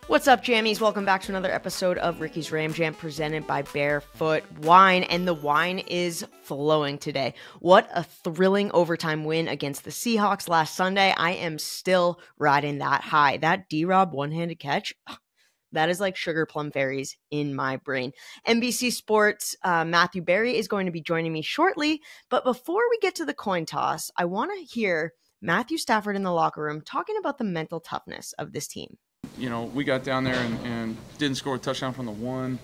What's up, jammies? Welcome back to another episode of Ricky's Ram Jam presented by Barefoot Wine, and the wine is flowing today. What a thrilling overtime win against the Seahawks last Sunday. I am still riding that high. That D-Rob one-handed catch, that is like sugar plum fairies in my brain. NBC Sports Matthew Berry is going to be joining me shortly, but before we get to the coin toss, I want to hear Matthew Stafford in the locker room talking about the mental toughness of this team. You know, we got down there and didn't score a touchdown from the one.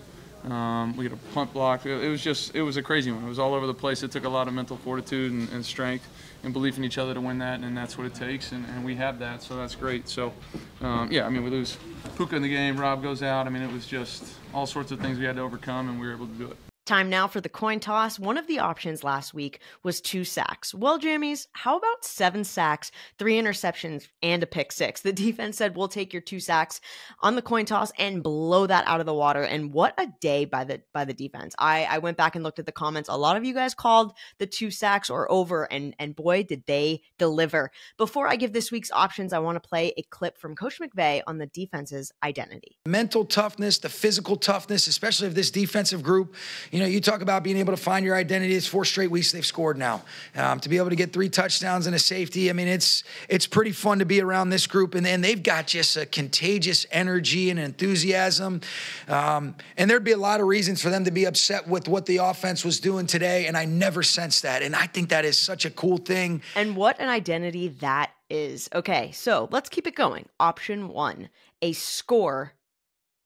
We had a punt block. It was a crazy one. It was all over the place. It took a lot of mental fortitude and strength and belief in each other to win that, and that's what it takes, and we have that, so that's great. So, yeah, I mean, we lose Puka in the game, Rob goes out. I mean, it was just all sorts of things we had to overcome, and we were able to do it. Time now for the coin toss. One of the options last week was 2 sacks. Well, jammies, how about 7 sacks, 3 interceptions, and a pick 6? The defense said, we'll take your 2 sacks on the coin toss and blow that out of the water. And what a day by the defense. I went back and looked at the comments. A lot of you guys called the 2 sacks or over, and boy, did they deliver. Before I give this week's options, I want to play a clip from Coach McVay on the defense's identity. Mental toughness, the physical toughness, especially of this defensive group. You know, you talk about being able to find your identity. It's 4 straight weeks they've scored now. To be able to get 3 touchdowns and a safety, I mean, it's pretty fun to be around this group. And they've got just a contagious energy and enthusiasm. And there'd be a lot of reasons for them to be upset with what the offense was doing today, and I never sensed that. And I think that is such a cool thing. And what an identity that is. Okay, so let's keep it going. Option 1, a score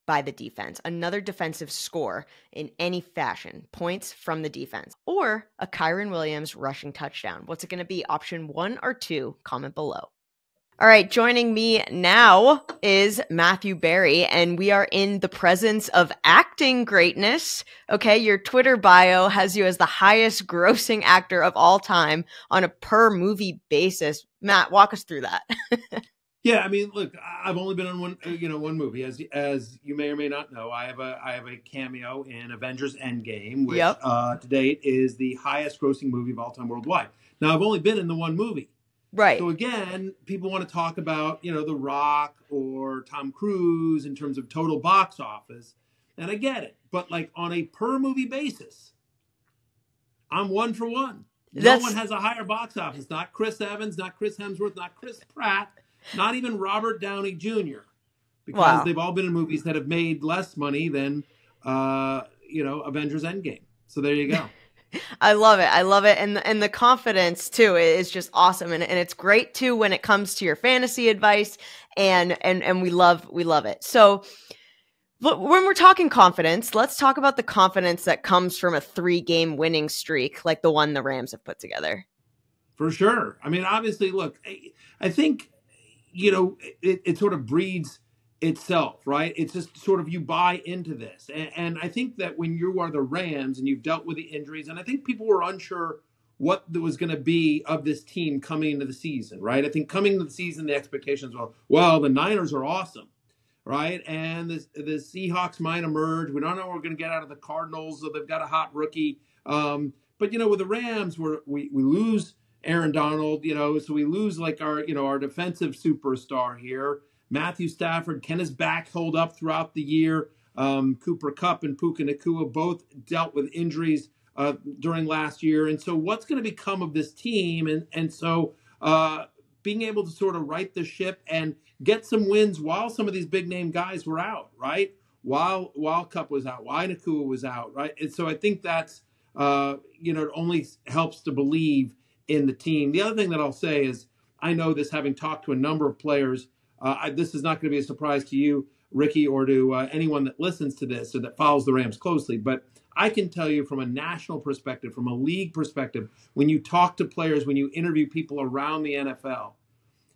by the defense, another defensive score in any fashion, points from the defense, or a Kyren Williams rushing touchdown. What's it going to be? Option 1 or 2? Comment below. All right, joining me now is Matthew Berry, and we are in the presence of acting greatness. Okay, your Twitter bio has you as the highest grossing actor of all time on a per movie basis. Matt, walk us through that. Yeah, I mean, look, I've only been on one movie. As you may or may not know, I have a cameo in Avengers Endgame, which to date is the highest grossing movie of all time worldwide. Now, I've only been in the one movie. Right. So again, people want to talk about, The Rock or Tom Cruise in terms of total box office, and I get it. But like on a per movie basis, I'm 1 for 1. No one has a higher box office. Not Chris Evans, not Chris Hemsworth, not Chris Pratt. Not even Robert Downey Jr. Because they've all been in movies that have made less money than, Avengers Endgame. So there you go. I love it. I love it. And the confidence too is just awesome. And it's great too when it comes to your fantasy advice and we love it. So when we're talking confidence, let's talk about the confidence that comes from a 3-game winning streak like the one the Rams have put together. For sure. I mean, obviously, look, I think it sort of breeds itself, right? It's just sort of you buy into this. And I think that when you are the Rams and you've dealt with the injuries, and I think people were unsure what there was going to be of this team coming into the season, right? I think coming into the season, the expectations were, well, the Niners are awesome, right? And the Seahawks might emerge. We don't know what we're going to get out of the Cardinals. So they've got a hot rookie. But, with the Rams, we lose Aaron Donald, so we lose like our defensive superstar here. Matthew Stafford, can his back hold up throughout the year? Cooper Kupp and Puka Nacua both dealt with injuries during last year. And so what's going to become of this team? And so being able to sort of right the ship and get some wins while some of these big name guys were out, right? While Kupp was out, while Nacua was out, right? And so I think that's, it only helps to believe in the team. The other thing that I'll say is, I know this having talked to a number of players, this is not going to be a surprise to you, Ricky, or to anyone that listens to this or that follows the Rams closely, but I can tell you from a national perspective, from a league perspective, when you talk to players, when you interview people around the NFL,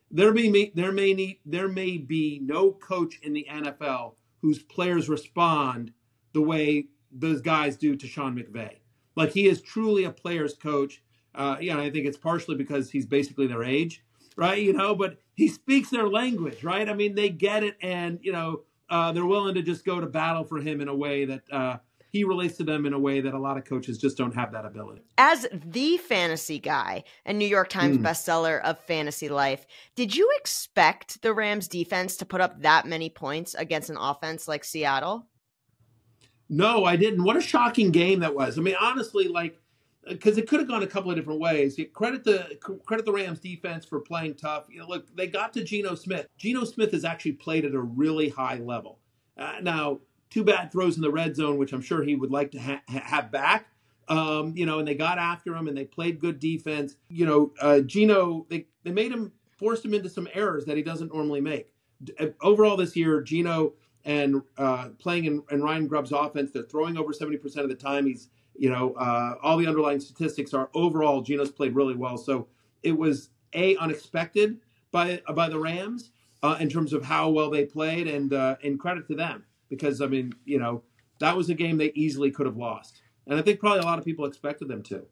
there may be no coach in the NFL whose players respond the way those guys do to Sean McVay. Like, he is truly a player's coach. I think it's partially because he's basically their age, right? But he speaks their language, right? I mean, they get it, and they're willing to just go to battle for him in a way that he relates to them in a way that a lot of coaches just don't have that ability. As the fantasy guy and New York Times bestseller of Fantasy Life, did you expect the Rams defense to put up that many points against an offense like Seattle? No, I didn't. What a shocking game that was. I mean, honestly, like, because it could have gone a couple of different ways. Credit the Rams defense for playing tough. Look, they got to Geno Smith. Geno Smith has actually played at a really high level. Now, 2 bad throws in the red zone, which I'm sure he would like to have back. And they got after him and they played good defense. Geno, they forced him into some errors that he doesn't normally make. Overall this year, Geno and playing in Ryan Grubb's offense, they're throwing over 70% of the time. He's, all the underlying statistics are overall Geno's played really well. So it was unexpected by the Rams in terms of how well they played, and credit to them because, I mean, that was a game they easily could have lost. And I think probably a lot of people expected them to.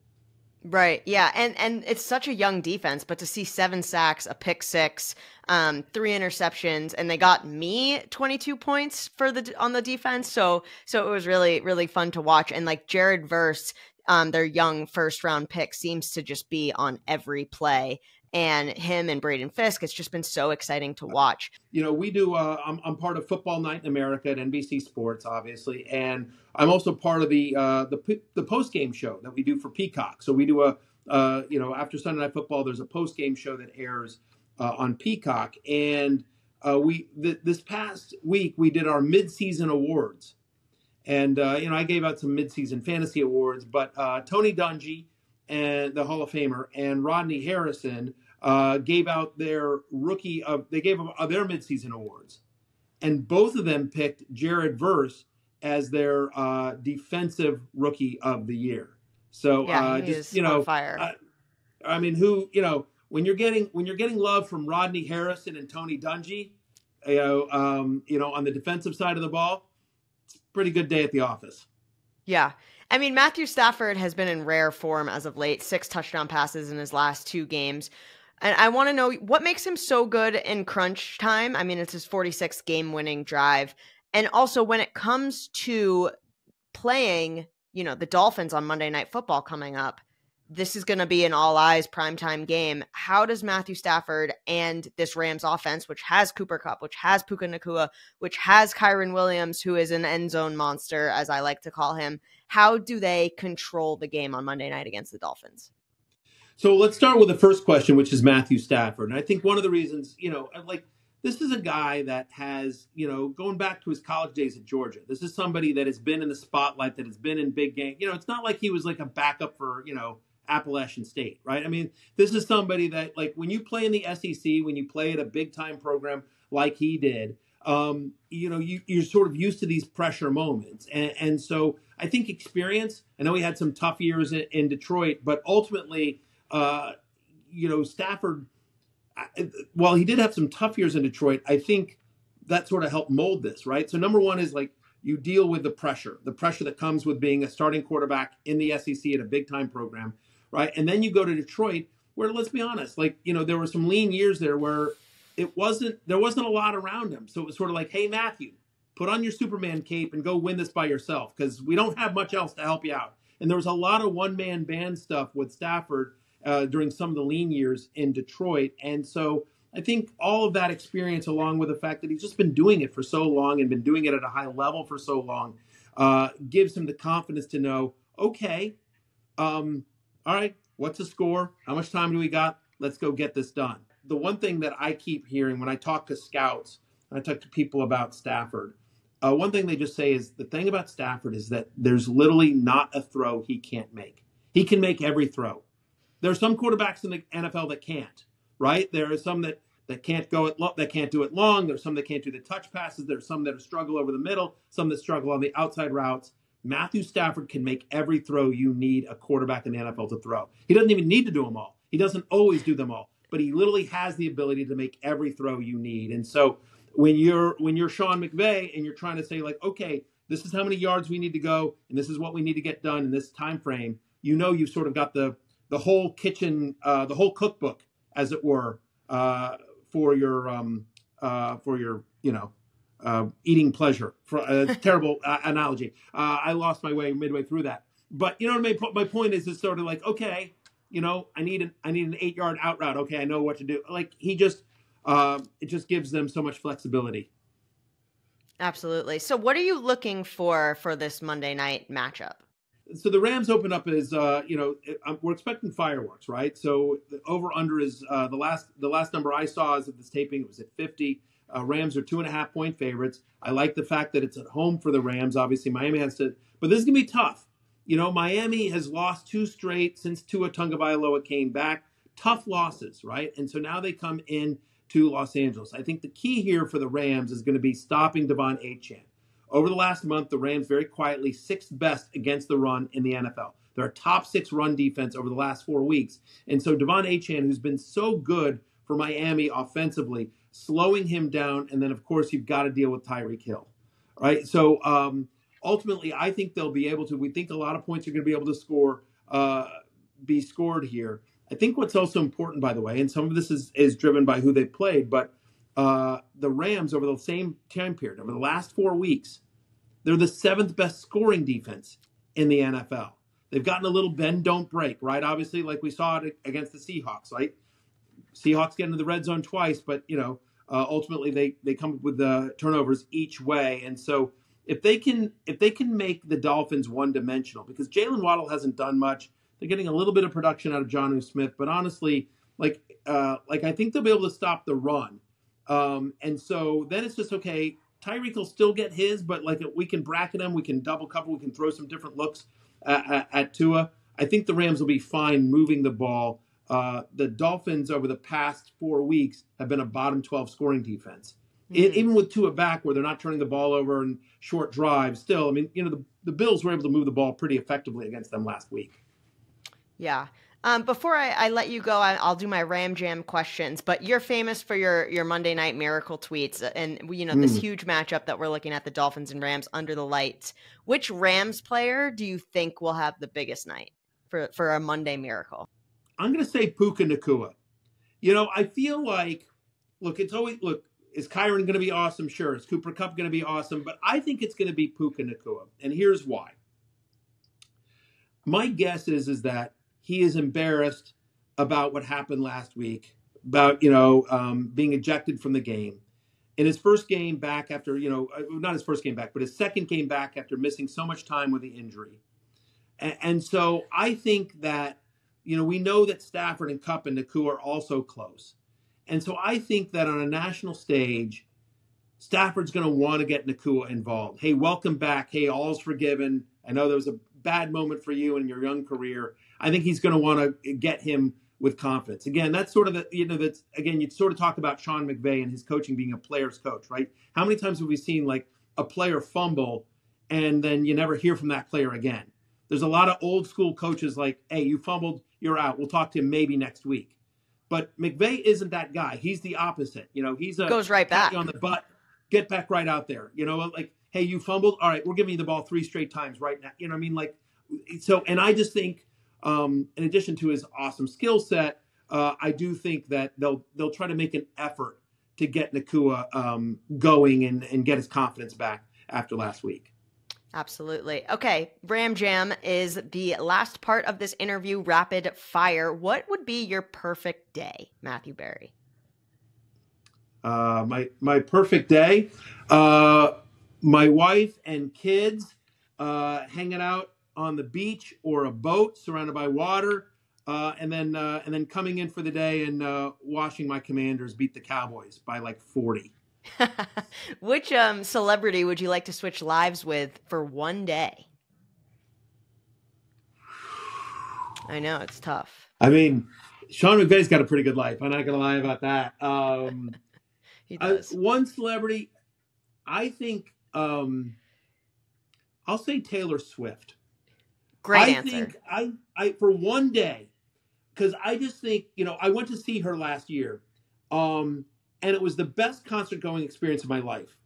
Right. Yeah. And it's such a young defense, but to see 7 sacks, a pick 6, 3 interceptions, and they got me 22 points on the defense. So it was really, really fun to watch. And like Jared Verse, their young first round pick, seems to just be on every play. And him and Braden Fisk, it's just been so exciting to watch. We do, I'm part of Football Night in America at NBC Sports, obviously. And I'm also part of the post-game show that we do for Peacock. So we do after Sunday Night Football, there's a post-game show that airs on Peacock. And this past week, we did our mid-season awards. And, I gave out some mid-season fantasy awards, but Tony Dungy, and the Hall of Famer, and Rodney Harrison gave out their their midseason awards, and both of them picked Jared Verse as their defensive rookie of the year. So on fire. I mean, when you're getting love from Rodney Harrison and Tony Dungy, on the defensive side of the ball, it's a pretty good day at the office. Yeah. I mean, Matthew Stafford has been in rare form as of late, 6 touchdown passes in his last 2 games. And I want to know what makes him so good in crunch time. I mean, it's his 46th game-winning drive. And also when it comes to playing, the Dolphins on Monday Night Football coming up, this is going to be an all-eyes primetime game. How does Matthew Stafford and this Rams offense, which has Cooper Kupp, which has Puka Nacua, which has Kyron Williams, who is an end zone monster, as I like to call him, how do they control the game on Monday night against the Dolphins? So let's start with the first question, which is Matthew Stafford. And I think one of the reasons, this is a guy that has, going back to his college days at Georgia, this is somebody that has been in the spotlight, that has been in big games. It's not like he was like a backup for, Appalachian State, right? I mean, this is somebody that, like, when you play in the SEC, when you play at a big time program like he did, you're sort of used to these pressure moments. And so I think experience, I know he had some tough years in Detroit, but ultimately, Stafford, while he did have some tough years in Detroit, I think that sort of helped mold this, right? So number one is, like, you deal with the pressure that comes with being a starting quarterback in the SEC at a big time program, right? And then you go to Detroit, where, let's be honest, like, there were some lean years there where there wasn't a lot around him. So it was sort of like, hey, Matthew, put on your Superman cape and go win this by yourself, because we don't have much else to help you out. And there was a lot of one-man band stuff with Stafford during some of the lean years in Detroit. And so I think all of that experience, along with the fact that he's just been doing it for so long and been doing it at a high level for so long, gives him the confidence to know, okay, all right, what's the score? How much time do we got? Let's go get this done. The one thing that I keep hearing when I talk to scouts, when I talk to people about Stafford, one thing they just say is, the thing about Stafford is that there's literally not a throw he can't make. He can make every throw. There are some quarterbacks in the NFL that can't, right? There are some that can't that can't do it long. There's some that can't do the touch passes. There's some that struggle over the middle, some that struggle on the outside routes. Matthew Stafford can make every throw you need a quarterback in the NFL to throw. He doesn't even need to do them all. He doesn't always do them all, but he literally has the ability to make every throw you need. And so when you're Sean McVay and you're trying to say, like, okay, this is how many yards we need to go, and this is what we need to get done in this time frame, you've sort of got the whole kitchen, the whole cookbook, as it were, for your eating pleasure. For a terrible analogy. I lost my way midway through that. But you know what I mean? My point is sort of like, okay, you know, I need an 8-yard out route. Okay, I know what to do. Like it just gives them so much flexibility. Absolutely. So what are you looking for this Monday night matchup? So the Rams open up as, we're expecting fireworks, right? So the over-under is the last number I saw as of this taping, it was at 50. Rams are 2.5-point favorites. I like the fact that it's at home for the Rams. Obviously, Miami has to, but this is going to be tough. You know, Miami has lost 2 straight since Tua Tagovailoa came back. Tough losses, right? And so now they come in to Los Angeles. I think the key here for the Rams is going to be stopping Devon Achane. Over the last month, the Rams very quietly 6th best against the run in the NFL. They're a top 6 run defense over the last 4 weeks. And so Devon Achane, who's been so good for Miami offensively, slowing him down. And then, of course, you've got to deal with Tyreek Hill, right? So ultimately, I think they'll be able to. We think a lot of points are going to be able to be scored here. I think what's also important, by the way, and some of this is driven by who they played, but the Rams over the same time period, over the last 4 weeks, they're the 7th best scoring defense in the NFL. They've gotten a little bend, don't break, right? Obviously, like we saw it against the Seahawks, right? Seahawks get into the red zone twice, but, ultimately they come up with the turnovers each way. And so if they can make the Dolphins one-dimensional, because Jalen Waddle hasn't done much, they're getting a little bit of production out of Jonnu Smith, but honestly, I think they'll be able to stop the run. And so then it's just, okay, Tyreek will still get his, but we can bracket him, we can double cover, we can throw some different looks at Tua. I think the Rams will be fine moving the ball. The Dolphins over the past 4 weeks have been a bottom 12 scoring defense. Even with Tua back, where they're not turning the ball over in short drives, still, I mean, the Bills were able to move the ball pretty effectively against them last week. Yeah. Before I let you go, I'll do my Ram Jam questions, but you're famous for your Monday Night Miracle tweets and, this huge matchup that we're looking at, the Dolphins and Rams under the lights. Which Rams player do you think will have the biggest night for a Monday Miracle? I'm going to say Puka Nacua. I feel like, is Kyron going to be awesome? Sure. Is Cooper Kupp going to be awesome? But I think it's going to be Puka Nacua. And here's why. My guess is that he is embarrassed about what happened last week, about, being ejected from the game. In his first game back after, not his first game back, but his second game back after missing so much time with the injury. And so I think that, we know that Stafford and Kupp and Nacua are also close. And so I think that on a national stage, Stafford's going to want to get Nacua involved. Hey, welcome back. Hey, all's forgiven. I know there was a bad moment for you in your young career. I think he's going to want to get him with confidence. Again, that's sort of you sort of talk about Sean McVay and his coaching being a player's coach, right? How many times have we seen a player fumble and then you never hear from that player again? There's a lot of old school coaches like, hey, you fumbled, you're out. We'll talk to him maybe next week. But McVay isn't that guy. He's the opposite. He's goes right back on the butt, get back right out there. Hey, you fumbled. All right, we're giving you the ball 3 straight times right now. You know what I mean? So, and I just think, in addition to his awesome skill set, I do think that they'll try to make an effort to get Nacua going and get his confidence back after last week. Absolutely. Okay, Ram Jam is the last part of this interview, rapid fire. What would be your perfect day, Matthew Berry? My perfect day, my wife and kids hanging out on the beach or a boat surrounded by water, and then coming in for the day and watching my Commanders beat the Cowboys by 40. Which celebrity would you like to switch lives with for one day? I know, it's tough. I mean, Sean McVay's got a pretty good life. I'm not going to lie about that. He does. One celebrity, I think, I'll say Taylor Swift. Great answer. I think for one day, because I just think, I went to see her last year. And it was the best concert going experience of my life,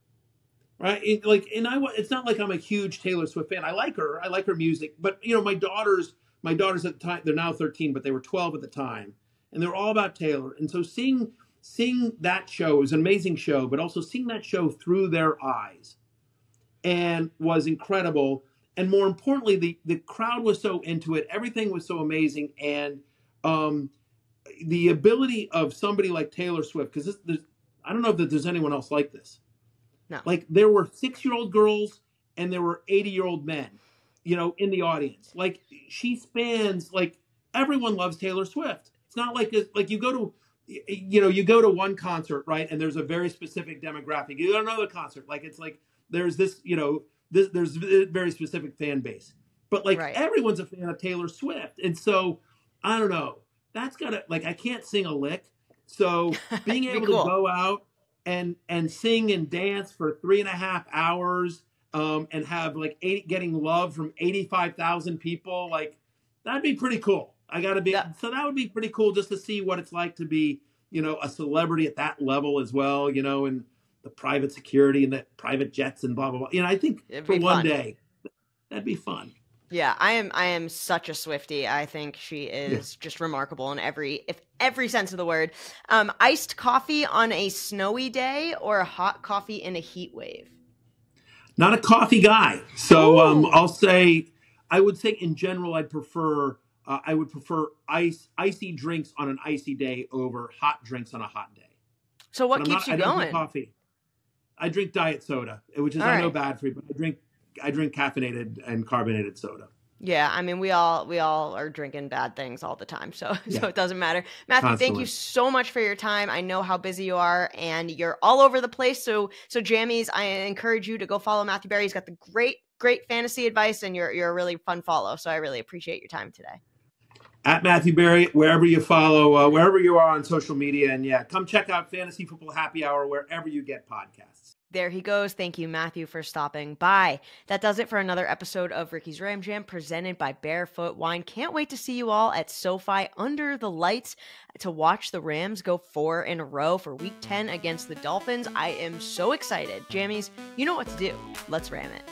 right? It's not like I'm a huge Taylor Swift fan. I like her music, but my daughters at the time, they're now 13, but they were 12 at the time, and they're all about Taylor. And so seeing seeing that show, it was an amazing show, but also seeing that show through their eyes and was incredible. And more importantly, the crowd was so into it. Everything was so amazing. And the ability of somebody like Taylor Swift, because I don't know if there's anyone else like this. No. Like, there were 6-year-old girls and there were 80-year-old men, in the audience. Like, she spans, like, everyone loves Taylor Swift. It's not like you go to one concert, right? And there's a very specific demographic. You go to another concert, like, it's like there's this, there's a very specific fan base. But like, everyone's a fan of Taylor Swift. And so, I don't know. That's gotta, like, I can't sing a lick. So being able to go out and sing and dance for 3.5 hours, and have like getting love from 85,000 people, like, that'd be pretty cool. So that would be pretty cool, just to see what it's like to be, a celebrity at that level as well, and the private security and the private jets and blah, blah, blah. I think for one day, that'd be fun. Yeah, I am such a Swiftie. I think she is just remarkable in every sense of the word. Iced coffee on a snowy day or hot coffee in a heat wave? Not a coffee guy. So I would say in general, I would prefer icy drinks on an icy day over hot drinks on a hot day. So what keeps you I don't going? drink coffee. I drink diet soda, which is, I know, bad for you, but I drink caffeinated and carbonated soda. Yeah, I mean, we all are drinking bad things all the time, so it doesn't matter. Matthew, Constantly. Thank you so much for your time. I know how busy you are, and you're all over the place. So Jammies, I encourage you to go follow Matthew Berry. He's got the great fantasy advice, and you're a really fun follow. So I really appreciate your time today. At Matthew Berry, wherever you follow, wherever you are on social media, and come check out Fantasy Football Happy Hour wherever you get podcasts. There he goes. Thank you, Matthew, for stopping by. That does it for another episode of Ricky's Ram Jam presented by Barefoot Wine. Can't wait to see you all at SoFi under the lights to watch the Rams go 4 in a row for Week 10 against the Dolphins. I am so excited. Jammies, you know what to do. Let's ram it.